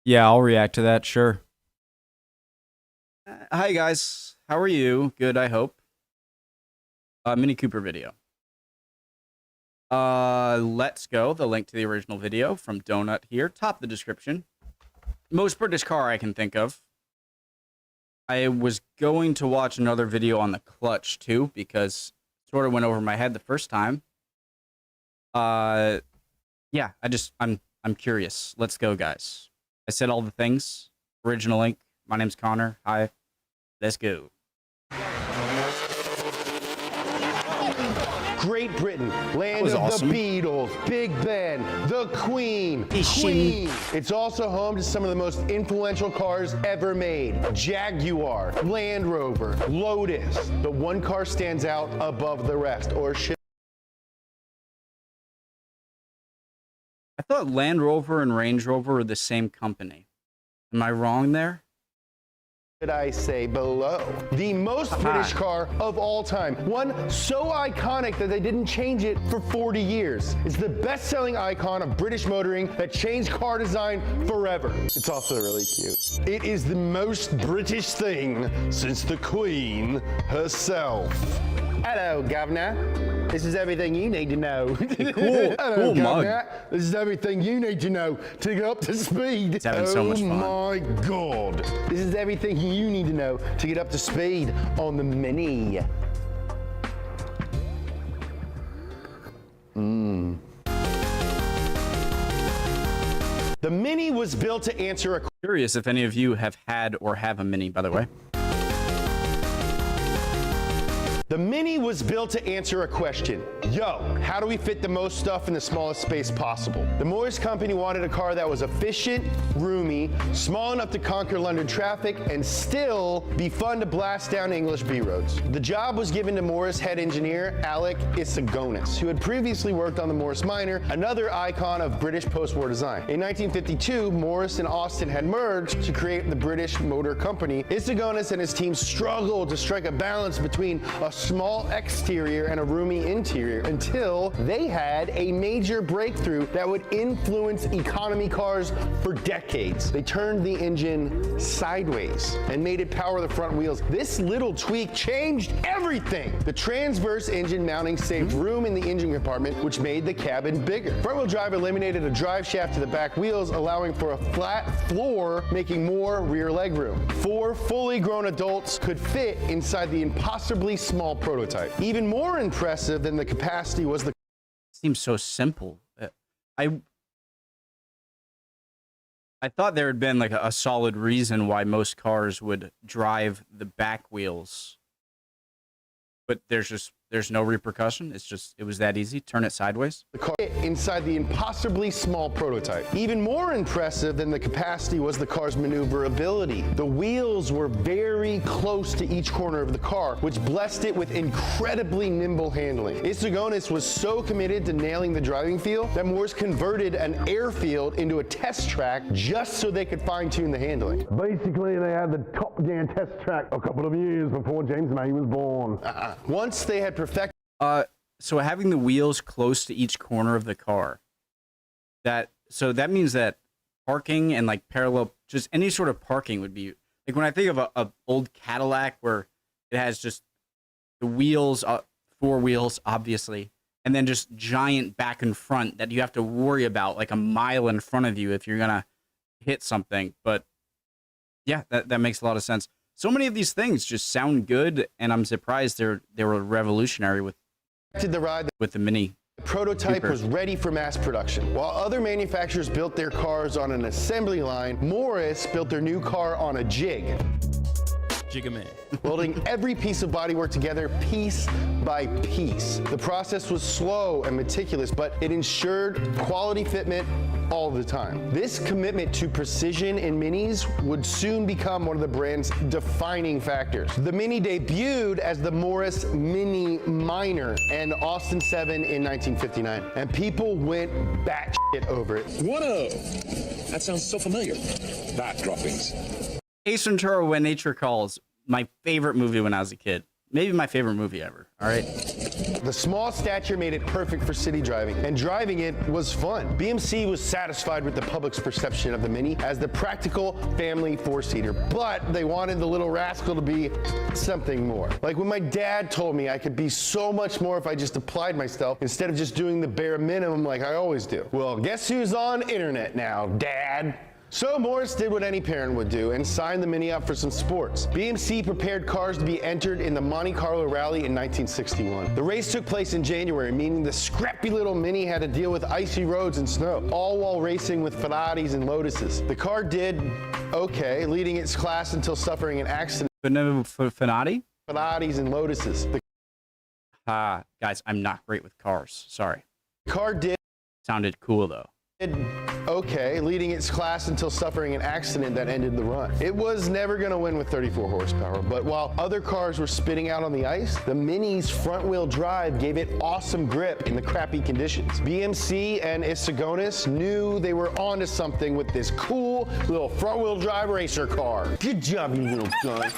Yeah, I'll react to that, sure. Hi guys, how are you? Good, I hope. Mini Cooper video. Let's go. The link to the original video from Donut here, top of the description. Most British car I can think of. I was going to watch another video on the clutch too, because it sort of went over my head the first time. Yeah, I'm curious. Let's go, guys. I said all the things. Original link. My name's Connor. Hi. Let's go. Great Britain, land of awesome. the Beatles, Big Ben, the Queen. It's also home to some of the most influential cars ever made. Jaguar, Land Rover, Lotus. But one car stands out above the rest, or should I thought Land Rover and Range Rover were the same company. Am I wrong there? I say below? The most British car of all time. One so iconic that they didn't change it for 40 years. It's the best-selling icon of British motoring that changed car design forever. It's also really cute. It is the most British thing since the Queen herself. Hello, Governor. This is everything you need to know. Cool, Hello, cool mug. Governor. This is everything you need to know to get up to speed. It's having so much fun. Oh my God. This is everything you need to know to get up to speed on the Mini. The Mini was built to answer a Curious if any of you have had or have a Mini, by the way. The Mini was built to answer a question. Yo, how do we fit the most stuff in the smallest space possible? The Morris Company wanted a car that was efficient, roomy, small enough to conquer London traffic, and still be fun to blast down English B roads. The job was given to Morris head engineer Alec Isagonis, who had previously worked on the Morris Minor, another icon of British post-war design. In 1952, Morris and Austin had merged to create the British Motor Company. Isagonis and his team struggled to strike a balance between a small exterior and a roomy interior until they had a major breakthrough that would influence economy cars for decades. They turned the engine sideways and made it power the front wheels. This little tweak changed everything. The transverse engine mounting saved room in the engine compartment, which made the cabin bigger. Front-wheel drive eliminated a drive shaft to the back wheels, allowing for a flat floor, making more rear legroom. 4 fully grown adults could fit inside the impossibly small prototype. Even more impressive than the capacity was the Seems so simple. I thought there had been like a solid reason why most cars would drive the back wheels, but there's no repercussion. It was that easy. Turn it sideways. The car inside the impossibly small prototype. Even more impressive than the capacity was the car's maneuverability. The wheels were very close to each corner of the car, which blessed it with incredibly nimble handling. Isagonis was so committed to nailing the driving feel that Morris converted an airfield into a test track just so they could fine-tune the handling. Basically, they had the Top Gear test track a couple of years before James May was born. Once they had perfected So having the wheels close to each corner of the car, that means that parking and like parallel, just any sort of parking would be like when I think of a old Cadillac where it has just the wheels, 4 wheels, obviously, and then just giant back and front that you have to worry about like a mile in front of you if you're gonna hit something. But yeah, that makes a lot of sense. So many of these things just sound good, and I'm surprised they were revolutionary with the Mini. The prototype Cooper was ready for mass production. While other manufacturers built their cars on an assembly line, Morris built their new car on a jig. Welding every piece of bodywork together piece by piece. The process was slow and meticulous, but it ensured quality fitment all the time. This commitment to precision in Minis would soon become one of the brand's defining factors. The Mini debuted as the Morris Mini Minor and Austin 7 in 1959, and people went batshit over it. Whoa! That sounds so familiar. That droppings. Ace Ventura: When Nature Calls, my favorite movie when I was a kid. Maybe my favorite movie ever. All right. The small stature made it perfect for city driving, and driving it was fun. BMC was satisfied with the public's perception of the Mini as the practical family four-seater, but they wanted the little rascal to be something more. Like when my dad told me I could be so much more if I just applied myself instead of just doing the bare minimum like I always do. Well, guess who's on internet now, Dad? So Morris did what any parent would do and signed the Mini up for some sports. BMC prepared cars to be entered in the Monte Carlo Rally in 1961. The race took place in January, meaning the scrappy little Mini had to deal with icy roads and snow, all while racing with Ferraris and Lotuses. The car did okay, leading its class until suffering an accident. But no Fenati? Ferraris and Lotuses. The Guys, I'm not great with cars. Sorry. car did Sounded cool though. okay, leading its class until suffering an accident that ended the run. It was never going to win with 34 horsepower, but while other cars were spitting out on the ice, the Mini's front-wheel drive gave it awesome grip in the crappy conditions. BMC and Isagonis knew they were onto something with this cool little front-wheel drive racer car. Good job, you little guy.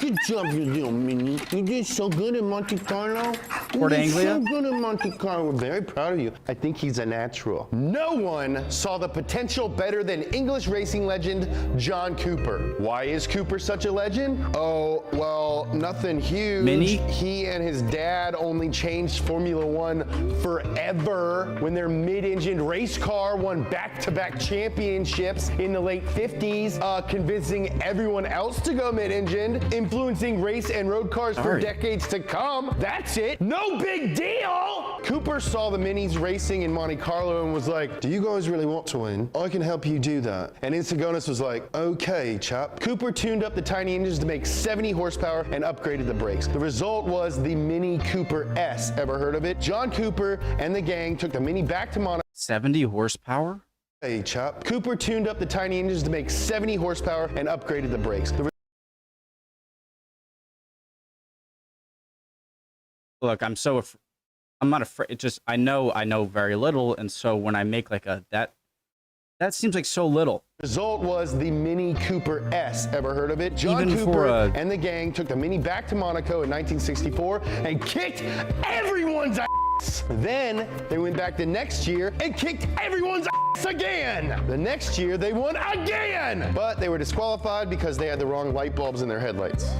Good job, you little Mini. You did so good in Monte Carlo. Port Anglia? So good in Monte Carlo. We're very proud of you. I think he's a natural. No one saw the potential better than English racing legend John Cooper. Why is Cooper such a legend? Oh, well, nothing huge. Mini? He and his dad only changed Formula One forever when their mid-engined race car won back-to-back championships in the late 50s, convincing everyone else to go mid-engined, influencing race and road cars for decades to come. That's it. No big deal. Cooper saw the Minis racing in Monte Carlo and was like, do you guys really want to win? I can help you do that. And Isagonis was like, okay, chap. Cooper tuned up the tiny engines to make 70 horsepower and upgraded the brakes. The result was the Mini Cooper S. Ever heard of it? John Cooper and the gang took the Mini back to Monaco. 70 horsepower? Hey, chap. Cooper tuned up the tiny engines to make 70 horsepower and upgraded the brakes. Look, I'm not afraid. It just, I know very little. And so when I make like that seems like so little. Result was the Mini Cooper S. Ever heard of it? John Even Cooper and the gang took the Mini back to Monaco in 1964 and kicked everyone's ass. Then they went back the next year and kicked everyone's ass again. The next year they won again, but they were disqualified because they had the wrong light bulbs in their headlights.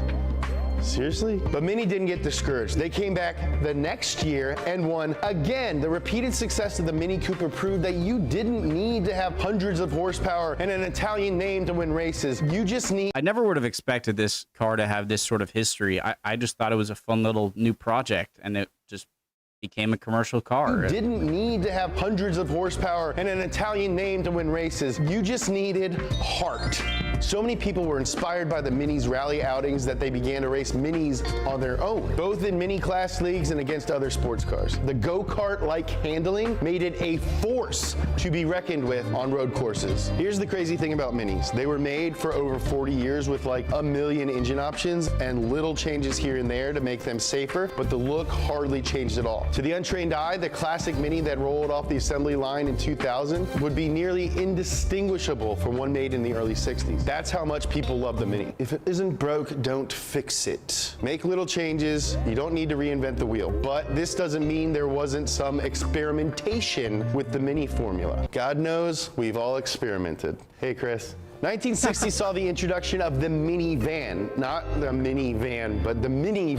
Seriously? But Mini didn't get discouraged. They came back the next year and won again. The repeated success of the Mini Cooper proved that you didn't need to have hundreds of horsepower and an Italian name to win races. You just need... I never would have expected this car to have this sort of history. I just thought it was a fun little new project, and it just became a commercial car. You didn't need to have hundreds of horsepower and an Italian name to win races. You just needed heart. So many people were inspired by the Mini's rally outings that they began to race Minis on their own, both in Mini class leagues and against other sports cars. The go-kart-like handling made it a force to be reckoned with on road courses. Here's the crazy thing about Minis. They were made for over 40 years with like 1 million engine options and little changes here and there to make them safer, but the look hardly changed at all. To the untrained eye, the classic Mini that rolled off the assembly line in 2000 would be nearly indistinguishable from one made in the early 60s. That's how much people love the Mini. If it isn't broke, don't fix it. Make little changes. You don't need to reinvent the wheel. But this doesn't mean there wasn't some experimentation with the Mini formula. God knows we've all experimented. Hey, Chris. 1960 saw the introduction of the minivan, not the minivan, but the mini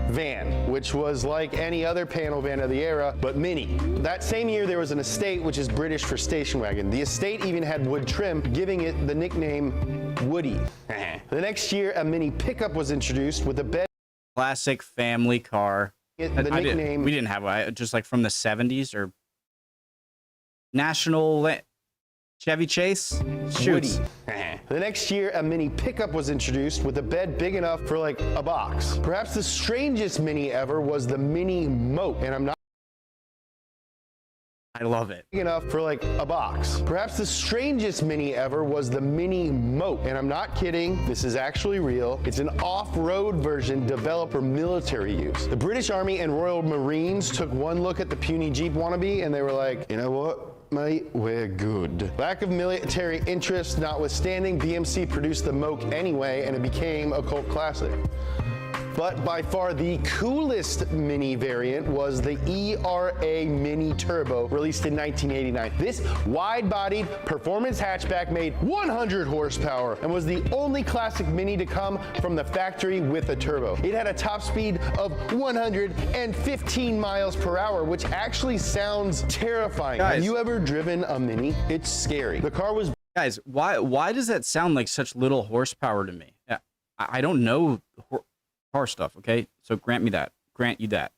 van, which was like any other panel van of the era, but mini. That same year, there was an estate, which is British for station wagon. The estate even had wood trim, giving it the nickname Woody. The next year, a mini pickup was introduced with a bed. Classic family car. We didn't have just like from the 70s or National Chevy Chase? Woody. The next year, a mini pickup was introduced with a bed big enough for like a box. Perhaps the strangest Mini ever was the Mini Moat, and I'm not I love it. big enough for like a box. Perhaps the strangest Mini ever was the Mini Moat, and I'm not kidding. This is actually real. It's an off-road version developed for military use. The British Army and Royal Marines took one look at the puny Jeep wannabe, and they were like, you know what? Mate, we're good. Lack of military interest notwithstanding, BMC produced the Moke anyway, and it became a cult classic. but by far the coolest Mini variant was the ERA Mini Turbo, released in 1989. This wide-bodied performance hatchback made 100 horsepower and was the only classic Mini to come from the factory with a turbo. It had a top speed of 115 miles per hour, which actually sounds terrifying. Guys. Have you ever driven a Mini? It's scary. The car was Guys, why does that sound like such little horsepower to me? Yeah, I don't know car stuff, okay? So grant you that.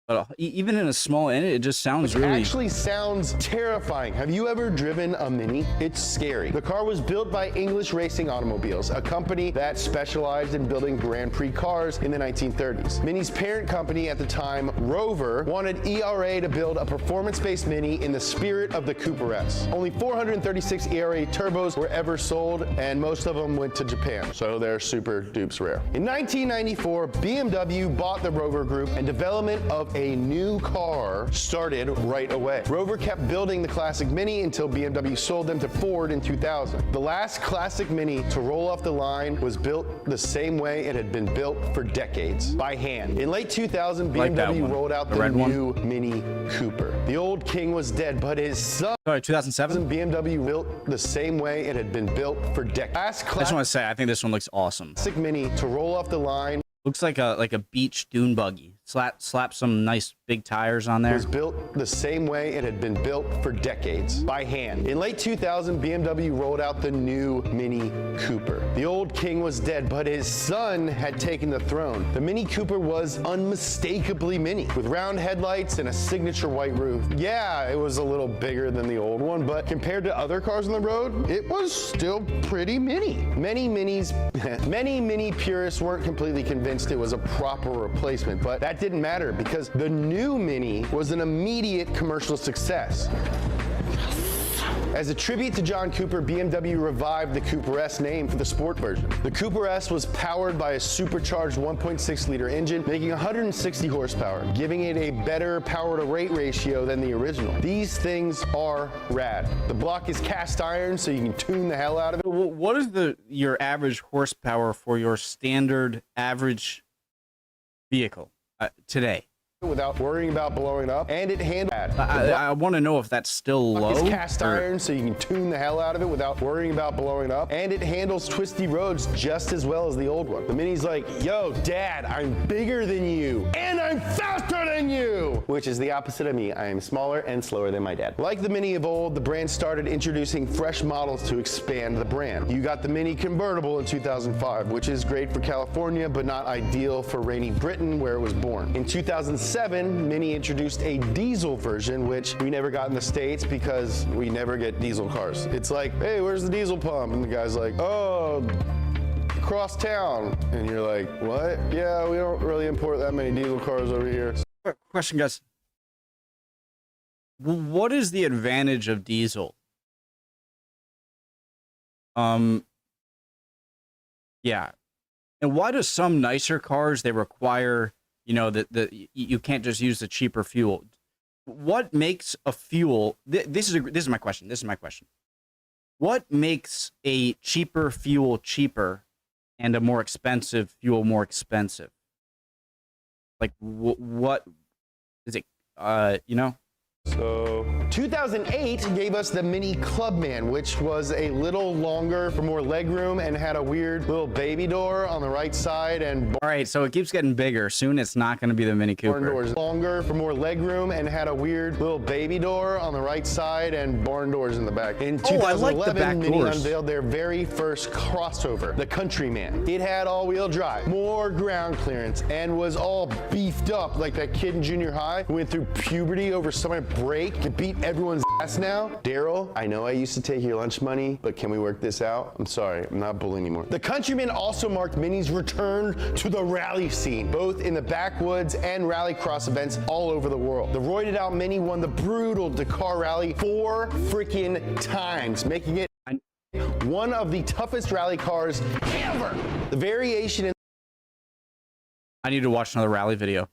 But even in a small end, it just sounds really... actually sounds terrifying. Have you ever driven a Mini? It's scary. The car was built by English Racing Automobiles, a company that specialized in building Grand Prix cars in the 1930s. Mini's parent company at the time, Rover, wanted ERA to build a performance-based Mini in the spirit of the Cooper S. Only 436 ERA turbos were ever sold, and most of them went to Japan, so they're super dupes rare. In 1994, BMW bought the Rover Group, and development of a new car started right away. Rover kept building the classic Mini until BMW sold them to Ford in 2000. The last classic Mini to roll off the line was built the same way it had been built for decades, by hand. In late 2000, BMW rolled out the new Mini Cooper. The old king was dead, but his son... Sorry, 2007? BMW built the same way it had been built for decades. I just want to say, I think this one looks awesome. Classic Mini to roll off the line looks like a beach dune buggy. Slap some nice big tires on there. was built the same way it had been built for decades, by hand. In late 2000, BMW rolled out the new Mini Cooper. The old king was dead, but his son had taken the throne. The Mini Cooper was unmistakably Mini, with round headlights and a signature white roof. Yeah, it was a little bigger than the old one, but compared to other cars on the road, it was still pretty Mini. Many Mini purists weren't completely convinced it was a proper replacement, but that didn't matter because the new Mini was an immediate commercial success. As a tribute to John Cooper, BMW revived the Cooper S name for the sport version. The Cooper S was powered by a supercharged 1.6-liter engine, making 160 horsepower, giving it a better power-to-weight ratio than the original. These things are rad. The block is cast iron, so you can tune the hell out of it. What is your average horsepower for your standard average vehicle today? Without worrying about blowing up, and it handles. I want to know if that's still low. It's cast iron, so you can tune the hell out of it without worrying about blowing up, and it handles twisty roads just as well as the old one. The Mini's like, yo, Dad, I'm bigger than you, and I'm faster than you, which is the opposite of me. I am smaller and slower than my dad. Like the Mini of old, the brand started introducing fresh models to expand the brand. You got the Mini convertible in 2005, which is great for California, but not ideal for rainy Britain, where it was born. In 2007, Mini introduced a diesel version, which we never got in the States because we never get diesel cars. It's like, hey, where's the diesel pump? And the guy's like, oh, across town. And you're like, what? Yeah, we don't really import that many diesel cars over here. Question, guys. What is the advantage of diesel? Yeah. And why do some nicer cars, they require, you know, that you can't just use the cheaper fuel? What makes a fuel? This is my question. This is my question. What makes a cheaper fuel cheaper and a more expensive fuel more expensive? Like what is it? You know. So 2008 gave us the Mini Clubman, which was a little longer for more legroom and had a weird little baby door on the right side and all right, so it keeps getting bigger. Soon it's not going to be the Mini Cooper. barn doors. Longer for more legroom and had a weird little baby door on the right side and barn doors in the back. In 2011, Mini unveiled their very first crossover, the Countryman. It had all-wheel drive, more ground clearance, and was all beefed up like that kid in junior high who went through puberty over summer break to beat everyone's ass now. Daryl, I know I used to take your lunch money, but can we work this out? I'm sorry, I'm not bullying anymore. The Countryman also marked Mini's return to the rally scene, both in the backwoods and rallycross events all over the world. The roided out Mini won the brutal Dakar Rally 4 freaking times, making it one of the toughest rally cars ever. The variation in I need to watch another rally video.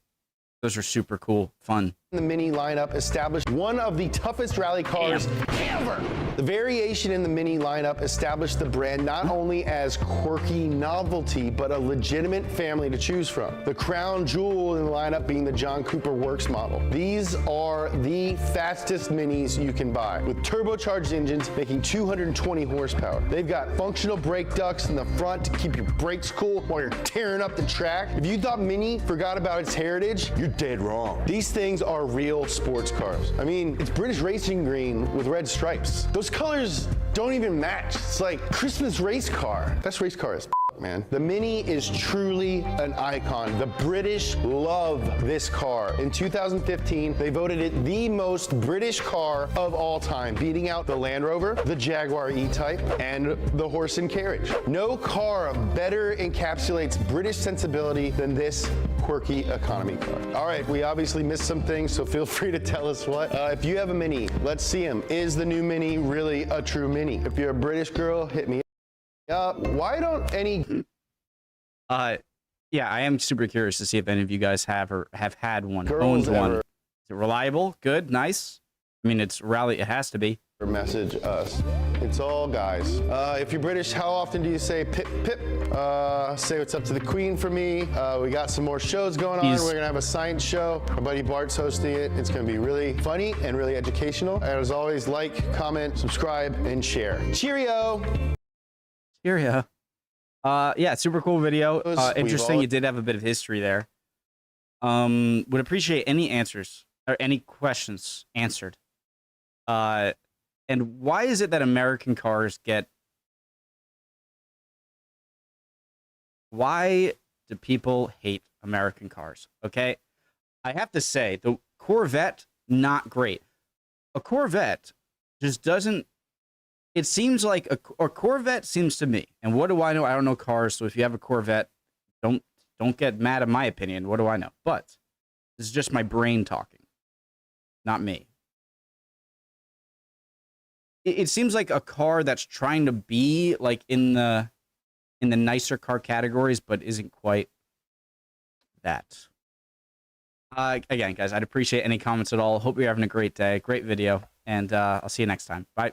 Those are super cool, fun. the Mini lineup established one of the toughest rally cars ever. The variation in the Mini lineup established the brand not only as quirky novelty, but a legitimate family to choose from. The crown jewel in the lineup being the John Cooper Works model. These are the fastest Minis you can buy, with turbocharged engines making 220 horsepower. They've got functional brake ducts in the front to keep your brakes cool while you're tearing up the track. If you thought Mini forgot about its heritage, you're dead wrong. These things are real sports cars. I mean, it's British racing green with red stripes. Those colors don't even match. It's like Christmas race car. Best race car is man. The Mini is truly an icon. The British love this car. In 2015, they voted it the most British car of all time, beating out the Land Rover, the Jaguar E-Type, and the Horse and Carriage. No car better encapsulates British sensibility than this quirky economy car. All right, we obviously missed some things, so feel free to tell us what. If you have a Mini, let's see them. Is the new Mini really a true Mini? If you're a British girl, hit me up. Why don't any... Yeah, I am super curious to see if any of you guys have or have had one, Girls owned one. ever- Is it reliable? Good? Nice? I mean, it's rally, it has to be. Message us. It's all guys. If you're British, how often do you say pip pip? Say what's up to the Queen for me. We got some more shows going on. We're gonna have a science show. My buddy Bart's hosting it. It's gonna be really funny and really educational. And as always, like, comment, subscribe, and share. Cheerio! Cheerio. Yeah, super cool video. Interesting. You did have a bit of history there. Would appreciate any answers or any questions answered. And why is it that American cars get... Why do people hate American cars? Okay? I have to say, the Corvette, not great. A Corvette just doesn't... It seems like a Corvette seems to me, and what do I know? I don't know cars, so if you have a Corvette, don't get mad at my opinion. What do I know? But this is just my brain talking, not me. It seems like a car that's trying to be like in the nicer car categories, but isn't quite that. Again, guys, I'd appreciate any comments at all. Hope you're having a great day, great video, and I'll see you next time. Bye.